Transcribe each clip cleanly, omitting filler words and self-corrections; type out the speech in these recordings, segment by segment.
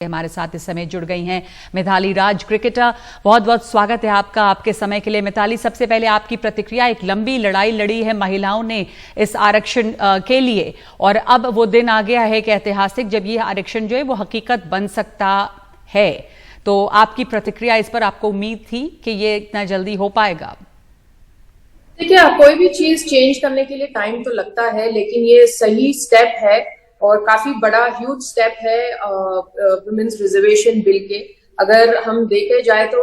हमारे साथ इस समय जुड़ गई हैं मिताली राज, क्रिकेटर। बहुत बहुत स्वागत है आपका, आपके समय के लिए। मिताली, सबसे पहले आपकी प्रतिक्रिया। एक लंबी लड़ाई लड़ी है महिलाओं ने इस आरक्षण के लिए, और अब वो दिन आ गया है कि ऐतिहासिक, जब ये आरक्षण जो है वो हकीकत बन सकता है। तो आपकी प्रतिक्रिया इस पर, आपको उम्मीद थी कि ये इतना जल्दी हो पाएगा? देखिए, कोई भी चीज चेंज करने के लिए टाइम तो लगता है, लेकिन ये सही स्टेप है और काफी बड़ा ह्यूज स्टेप है वुमेन्स रिजर्वेशन बिल के। अगर हम देखे जाए तो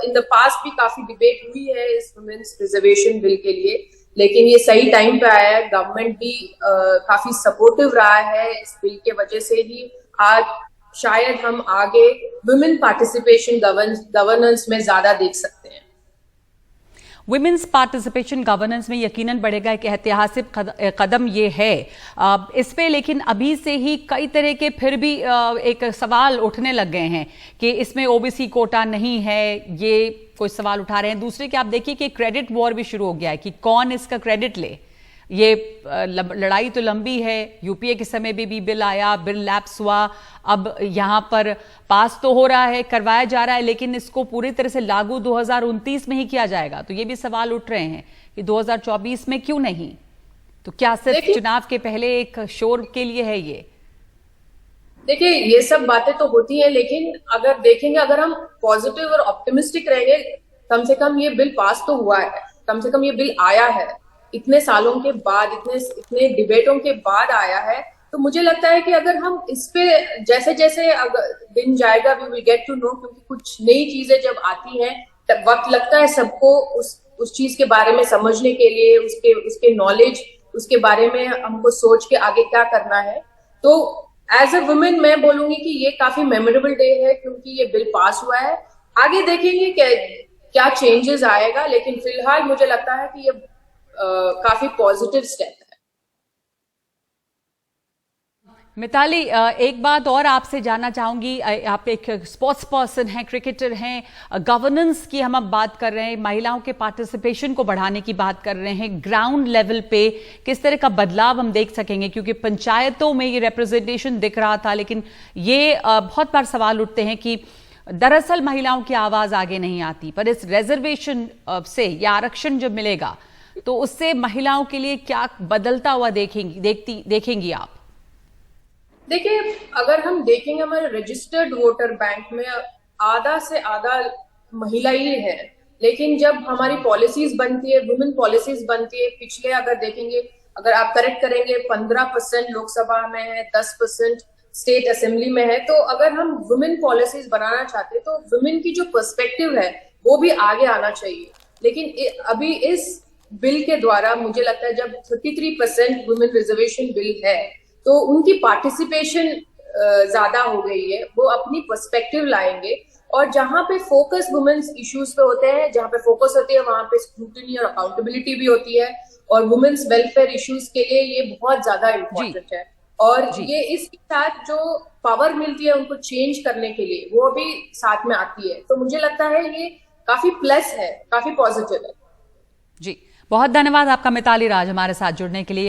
इन द पास्ट भी काफी डिबेट हुई है इस वुमेन्स रिजर्वेशन बिल के लिए, लेकिन ये सही टाइम पे आया है। गवर्नमेंट भी काफी सपोर्टिव रहा है इस बिल के वजह से ही आज शायद हम आगे वुमेन पार्टिसिपेशन गवर्नेंस में ज्यादा देख सकते हैं। वुमेन्स पार्टिसिपेशन गवर्नेंस में यकीनन बढ़ेगा, एक ऐतिहासिक कदम ये है इस पे। लेकिन अभी से ही कई तरह के फिर भी एक सवाल उठने लग गए हैं कि इसमें ओबीसी कोटा नहीं है, ये कोई सवाल उठा रहे हैं। दूसरे कि आप देखिए कि क्रेडिट वॉर भी शुरू हो गया है कि कौन इसका क्रेडिट ले। ये लड़ाई तो लंबी है। यूपीए के समय भी बिल आया, बिल लैप्स हुआ, अब यहां पर पास तो हो रहा है, करवाया जा रहा है, लेकिन इसको पूरी तरह से लागू 2029 में ही किया जाएगा। तो ये भी सवाल उठ रहे हैं कि 2024 में क्यों नहीं? तो क्या सिर्फ चुनाव के पहले एक शोर के लिए है ये? देखिए, ये सब बातें तो होती हैं, लेकिन अगर देखेंगे, अगर हम पॉजिटिव और ऑप्टिमिस्टिक रहेंगे, कम से कम ये बिल पास तो हुआ है, कम से कम ये बिल आया है, इतने सालों के बाद, इतने डिबेटों के बाद आया है। तो मुझे लगता है कि अगर हम इस पे जैसे जैसे दिन जाएगा we will get to know, क्योंकि कुछ नई चीजें जब आती हैं तब वक्त लगता है सबको उस चीज के बारे में समझने के लिए, उसके नॉलेज, उसके बारे में हमको सोच के आगे क्या करना है। तो एज अ वुमेन मैं बोलूंगी कि ये काफी मेमोरेबल डे है, क्योंकि ये बिल पास हुआ है। आगे देखेंगे क्या चेंजेस आएगा, लेकिन फिलहाल मुझे लगता है कि ये काफी पॉजिटिव स्टेप है। मिताली, एक बात और आपसे जानना चाहूंगी। आप एक स्पोर्ट्स पर्सन हैं, क्रिकेटर हैं, गवर्नेंस की हम अब बात कर रहे हैं, महिलाओं के पार्टिसिपेशन को बढ़ाने की बात कर रहे हैं। ग्राउंड लेवल पे किस तरह का बदलाव हम देख सकेंगे? क्योंकि पंचायतों में ये रिप्रेजेंटेशन दिख रहा था, लेकिन ये बहुत बार सवाल उठते हैं कि दरअसल महिलाओं की आवाज आगे नहीं आती, पर इस रिजर्वेशन से या आरक्षण जब मिलेगा तो उससे महिलाओं के लिए क्या बदलता हुआ देखेंगी आप? देखिए, अगर हम देखेंगे हमारे रजिस्टर्ड वोटर बैंक में आधा से आधा महिला ही है, लेकिन जब हमारी पॉलिसीज बनती है, वुमेन पॉलिसीज बनती है, पिछले अगर देखेंगे, अगर आप करेक्ट करेंगे, 15% लोकसभा में है, 10% स्टेट असेंबली में है। तो अगर हम वुमेन पॉलिसीज बनाना चाहते हैं तो वुमेन की जो पर्सपेक्टिव है वो भी आगे आना चाहिए। लेकिन अभी इस बिल के द्वारा मुझे लगता है, जब 33% वुमेन रिजर्वेशन बिल है तो उनकी पार्टिसिपेशन ज्यादा हो गई है, वो अपनी पर्सपेक्टिव लाएंगे। और जहां पे फोकस वुमेन्स इश्यूज पे होते हैं, जहां पे फोकस होती है, वहां पे स्क्रूटिनी और अकाउंटेबिलिटी भी होती है, और वुमेन्स वेलफेयर इश्यूज के लिए ये बहुत ज्यादा इम्पोर्टेंट है। और ये इसके साथ जो पावर मिलती है उनको चेंज करने के लिए, वो भी साथ में आती है। तो मुझे लगता है ये काफी प्लस है, काफी पॉजिटिव है। जी, बहुत धन्यवाद आपका मिताली राज, हमारे साथ जुड़ने के लिए।